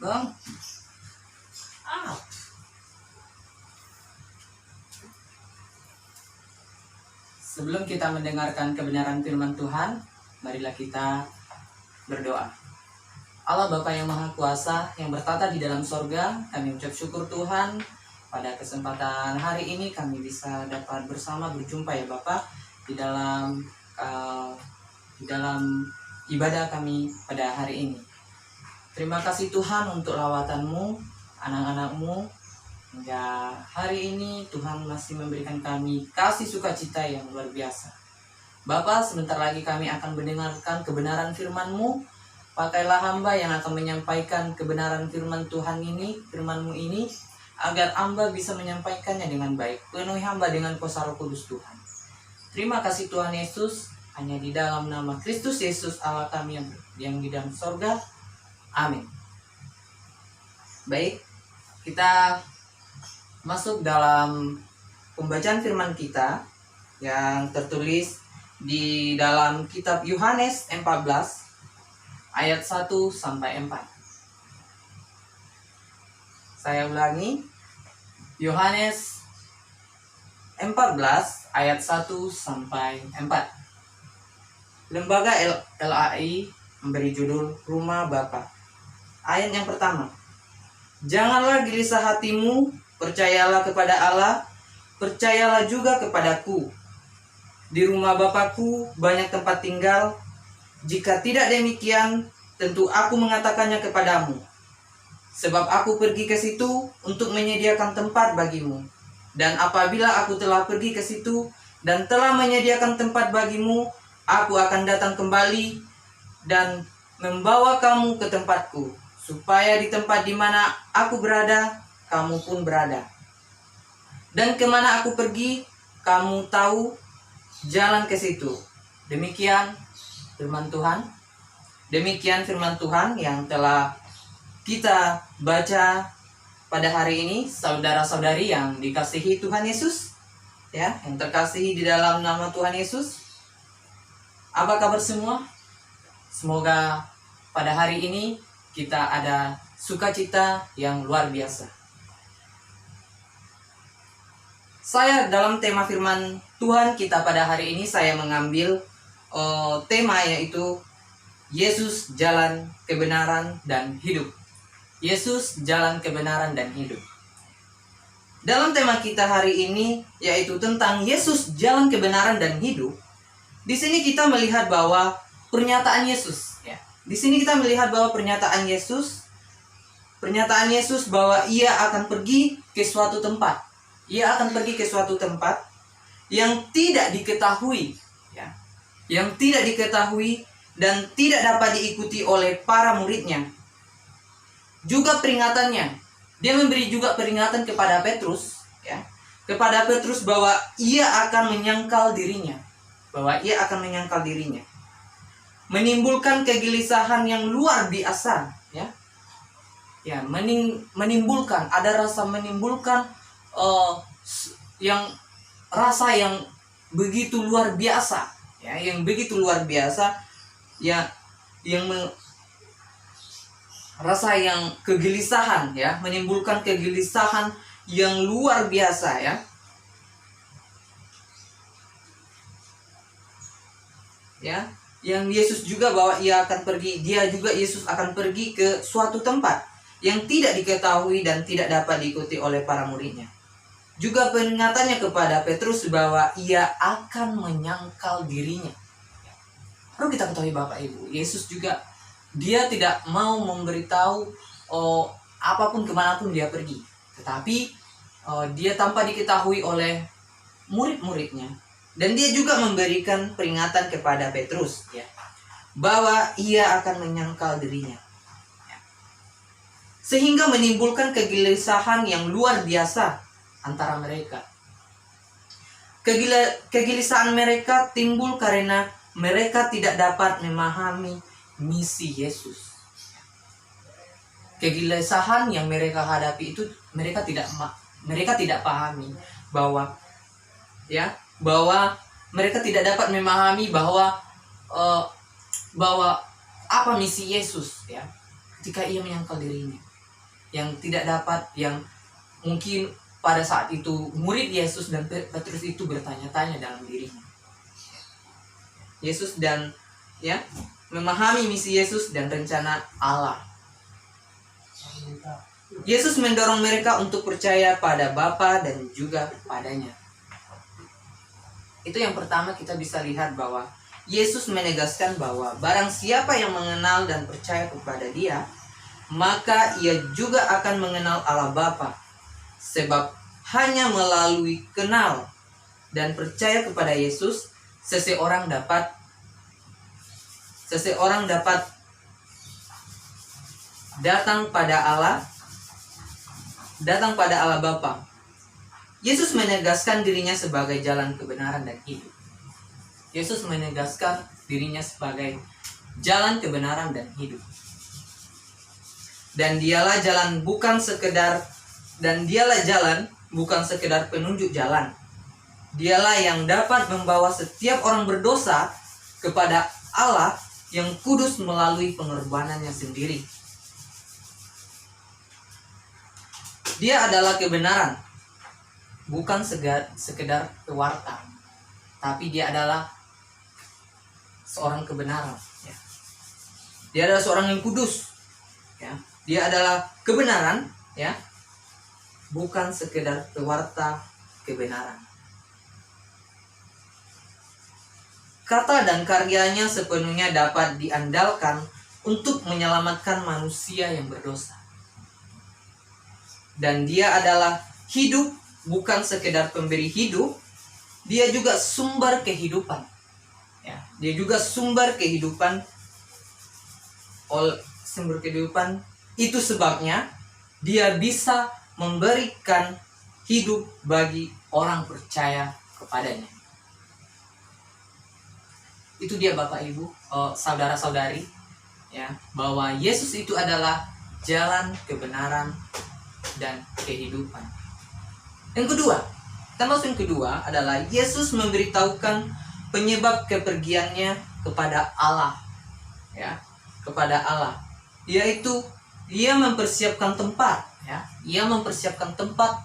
Bang. Ah. Sebelum kita mendengarkan kebenaran firman Tuhan, marilah kita berdoa. Allah Bapa yang Maha Kuasa, yang bertata di dalam sorga, kami ucap syukur Tuhan. Pada kesempatan hari ini kami bisa dapat bersama berjumpa ya Bapa di dalam ibadah kami pada hari ini. Terima kasih Tuhan untuk lawatan-Mu, anak-anak-Mu. Hingga hari ini Tuhan masih memberikan kami kasih sukacita yang luar biasa. Bapa, sebentar lagi kami akan mendengarkan kebenaran firman-Mu. Pakailah hamba yang akan menyampaikan kebenaran firman Tuhan ini, firman-Mu ini, agar hamba bisa menyampaikannya dengan baik. Penuhi hamba dengan kuasa Roh Kudus Tuhan. Terima kasih Tuhan Yesus, hanya di dalam nama Kristus Yesus Allah kami yang di dalam sorga. Amin. Baik, kita masuk dalam pembacaan firman kita yang tertulis di dalam kitab Yohanes 14 ayat 1 sampai 4. Saya ulangi, Yohanes 14 ayat 1 sampai 4. Lembaga LAI memberi judul Rumah Bapa. Ayat yang pertama. Janganlah gelisah hatimu, percayalah kepada Allah, percayalah juga kepadaku. Di rumah Bapakku banyak tempat tinggal. Jika tidak demikian, tentu aku mengatakannya kepadamu. Sebab aku pergi ke situ untuk menyediakan tempat bagimu. Dan apabila aku telah pergi ke situ dan telah menyediakan tempat bagimu, aku akan datang kembali dan membawa kamu ke tempatku, supaya di tempat di mana aku berada, kamu pun berada. Dan kemana aku pergi, kamu tahu jalan ke situ. Demikian firman Tuhan. Demikian firman Tuhan yang telah kita baca pada hari ini, saudara-saudari yang dikasihi Tuhan Yesus, ya, yang terkasihi di dalam nama Tuhan Yesus. Apa kabar semua? Semoga pada hari ini kita ada sukacita yang luar biasa. Saya dalam tema firman Tuhan kita pada hari ini, saya mengambil tema yaitu Yesus jalan kebenaran dan hidup. Yesus jalan kebenaran dan hidup. Dalam tema kita hari ini yaitu tentang Yesus jalan kebenaran dan hidup. Di sini kita melihat bahwa pernyataan Yesus, ya. Di sini kita melihat bahwa pernyataan Yesus bahwa ia akan pergi ke suatu tempat. Ia akan pergi ke suatu tempat yang tidak diketahui, ya. Yang tidak diketahui dan tidak dapat diikuti oleh para muridnya. Juga peringatannya, dia memberi juga peringatan kepada Petrus, ya. Kepada Petrus bahwa ia akan menyangkal dirinya. Menimbulkan kegelisahan yang luar biasa, ya. Ya, menimbulkan yang rasa yang begitu luar biasa, ya, rasa yang kegelisahan, ya, menimbulkan kegelisahan yang luar biasa, ya. Ya, yang Yesus juga bahwa Yesus akan pergi ke suatu tempat yang tidak diketahui dan tidak dapat diikuti oleh para muridnya. Juga peringatannya kepada Petrus bahwa ia akan menyangkal dirinya. Perlu kita ketahui Bapak Ibu, Yesus juga dia tidak mau memberitahu apapun kemanapun dia pergi. Tetapi dia tanpa diketahui oleh murid-muridnya. Dan dia juga memberikan peringatan kepada Petrus, ya, bahwa ia akan menyangkal dirinya. Sehingga menimbulkan kegelisahan yang luar biasa antara mereka. Kegelisahan mereka timbul karena mereka tidak dapat memahami misi Yesus. Kegelisahan yang mereka hadapi itu mereka tidak pahami bahwa mereka tidak dapat memahami bahwa apa misi Yesus, ya, ketika ia menyangkal dirinya. yang tidak dapat, yang mungkin pada saat itu murid Yesus dan Petrus itu bertanya-tanya dalam dirinya. Yesus dan memahami misi Yesus dan rencana Allah. Yesus mendorong mereka untuk percaya pada Bapa dan juga padanya. Itu yang pertama, kita bisa lihat bahwa Yesus menegaskan bahwa barang siapa yang mengenal dan percaya kepada Dia, maka ia juga akan mengenal Allah Bapa. Sebab hanya melalui kenal dan percaya kepada Yesus, seseorang dapat datang pada Allah Bapa. Yesus menegaskan dirinya sebagai jalan kebenaran dan hidup. Yesus menegaskan dirinya sebagai jalan kebenaran dan hidup. Dan dialah jalan bukan sekedar penunjuk jalan. Dialah yang dapat membawa setiap orang berdosa kepada Allah yang kudus melalui pengorbanannya sendiri. Dia adalah kebenaran, bukan sekedar pewarta, tapi dia adalah seorang kebenaran. Ya. Dia adalah seorang yang kudus. Ya. Dia adalah kebenaran, ya, bukan sekedar pewarta kebenaran. Kata dan karyanya sepenuhnya dapat diandalkan untuk menyelamatkan manusia yang berdosa. Dan dia adalah hidup, bukan sekedar pemberi hidup, dia juga sumber kehidupan. Ya, dia juga sumber kehidupan. Itu sebabnya dia bisa memberikan hidup bagi orang percaya kepadanya. Itu dia Bapak Ibu, saudara-saudari, ya, bahwa Yesus itu adalah jalan kebenaran dan kehidupan. Yang kedua adalah Yesus memberitahukan penyebab kepergiannya kepada Allah, ya, kepada Allah, yaitu dia mempersiapkan tempat, ya, ia mempersiapkan tempat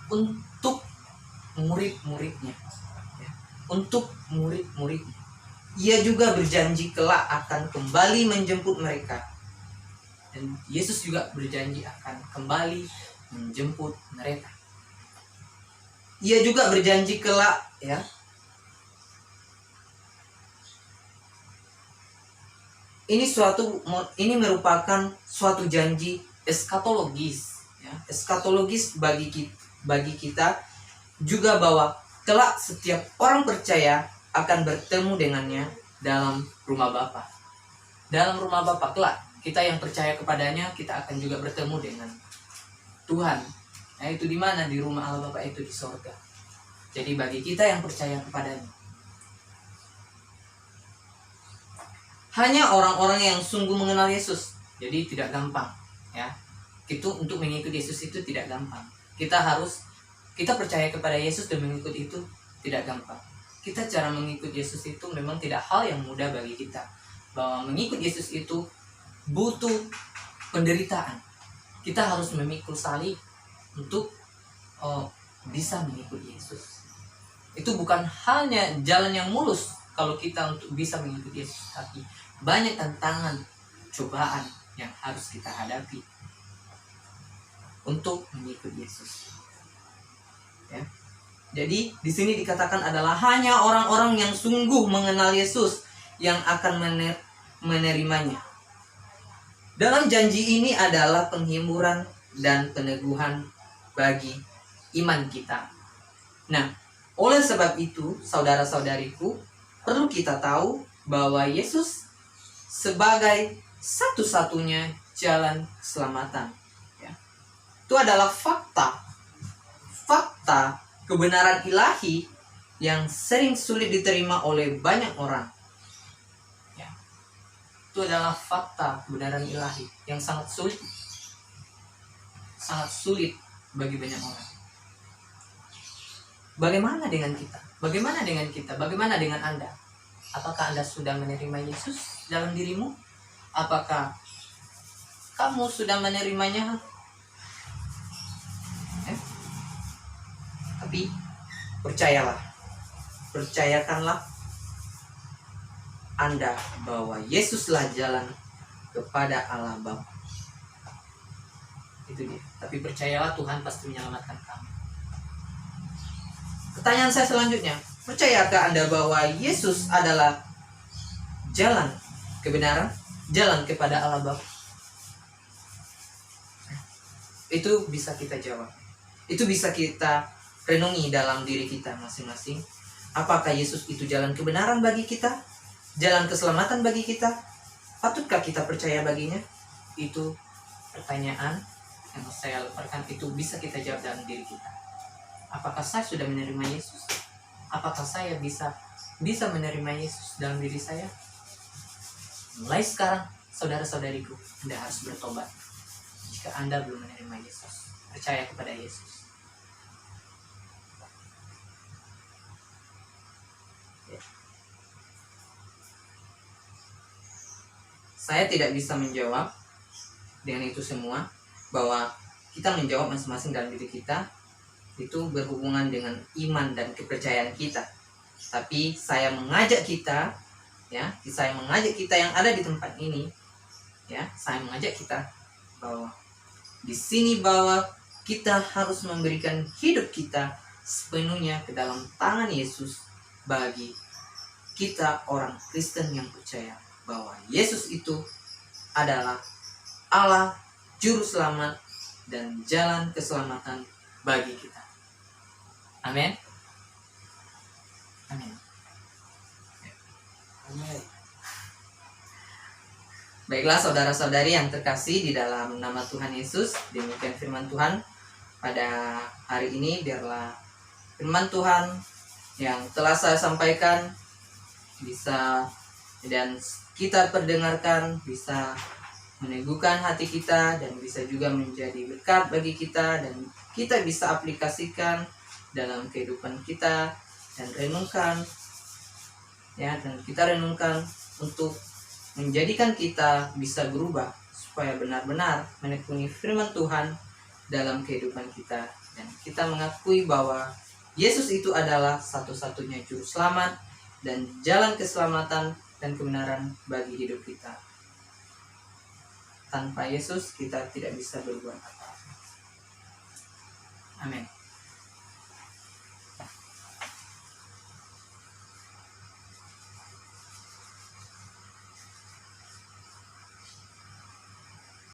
untuk murid-muridnya, ya, untuk murid-muridnya. Ia juga berjanji kelak akan kembali menjemput mereka. Dan Yesus juga berjanji akan kembali menjemput mereka. Ia juga berjanji kelak, ya. Ini merupakan suatu janji eskatologis, ya. Eskatologis bagi kita juga, bahwa kelak setiap orang percaya akan bertemu dengannya dalam rumah Bapa. Dalam rumah Bapa kelak, kita yang percaya kepadanya, kita akan juga bertemu dengan Tuhan. Nah, itu di mana? Di rumah Allah Bapa itu, di sorga. Jadi bagi kita yang percaya kepadanya, hanya orang-orang yang sungguh mengenal Yesus. Jadi tidak gampang, ya. Itu untuk mengikuti Yesus itu tidak gampang. Kita percaya kepada Yesus dan mengikuti itu tidak gampang. Cara mengikut Yesus itu memang tidak hal yang mudah bagi kita. Bahwa mengikut Yesus itu butuh penderitaan. Kita harus memikul salib untuk bisa mengikut Yesus. Itu bukan hanya jalan yang mulus kalau kita untuk bisa mengikut Yesus, tapi banyak tantangan, cobaan yang harus kita hadapi untuk mengikut Yesus. Ya. Jadi di sini dikatakan adalah hanya orang-orang yang sungguh mengenal Yesus yang akan menerimanya. Dalam janji ini adalah penghiburan dan peneguhan bagi iman kita. Nah, oleh sebab itu, saudara-saudariku, perlu kita tahu bahwa Yesus sebagai satu-satunya jalan keselamatan. Ya. Itu adalah fakta kebenaran ilahi yang sering sulit diterima oleh banyak orang. Ya. Itu adalah fakta kebenaran ilahi yang sangat sulit bagi banyak orang. Bagaimana dengan kita? Bagaimana dengan Anda? Apakah Anda sudah menerima Yesus dalam dirimu? Apakah kamu sudah menerimanya Tapi percayalah, percayakanlah Anda bahwa Yesuslah jalan kepada Allah Bapa. Itu dia. Tapi percayalah Tuhan pasti menyelamatkan kamu. Pertanyaan saya selanjutnya, percayakah Anda bahwa Yesus adalah jalan kebenaran, jalan kepada Allah Bapa? Itu bisa kita jawab. Itu bisa kita renungi dalam diri kita masing-masing. Apakah Yesus itu jalan kebenaran bagi kita? Jalan keselamatan bagi kita? Patutkah kita percaya baginya? Itu pertanyaan yang saya lemparkan, itu bisa kita jawab dalam diri kita. Apakah saya sudah menerima Yesus? Apakah saya bisa menerima Yesus dalam diri saya? Mulai sekarang, saudara-saudariku, Anda harus bertobat. Jika Anda belum menerima Yesus, percaya kepada Yesus. Saya tidak bisa menjawab dengan itu semua, bahwa kita menjawab masing-masing dalam diri kita itu berhubungan dengan iman dan kepercayaan kita. Tapi saya mengajak kita, saya mengajak kita yang ada di tempat ini, saya mengajak kita bahwa di sini bahwa kita harus memberikan hidup kita sepenuhnya ke dalam tangan Yesus bagi kita orang Kristen yang percaya bahwa Yesus itu adalah Allah, Juru Selamat, dan jalan keselamatan bagi kita. Amin. Amin. Baiklah saudara-saudari yang terkasih di dalam nama Tuhan Yesus, demikian firman Tuhan pada hari ini. Biarlah firman Tuhan yang telah saya sampaikan bisa dan kita perdengarkan bisa meneguhkan hati kita dan bisa juga menjadi berkat bagi kita, dan kita bisa aplikasikan dalam kehidupan kita dan renungkan, dan kita renungkan untuk menjadikan kita bisa berubah supaya benar-benar menekuni firman Tuhan dalam kehidupan kita, dan kita mengakui bahwa Yesus itu adalah satu-satunya juru selamat dan jalan keselamatan dan kebenaran bagi hidup kita. Tanpa Yesus kita tidak bisa berbuat apa-apa. Amin.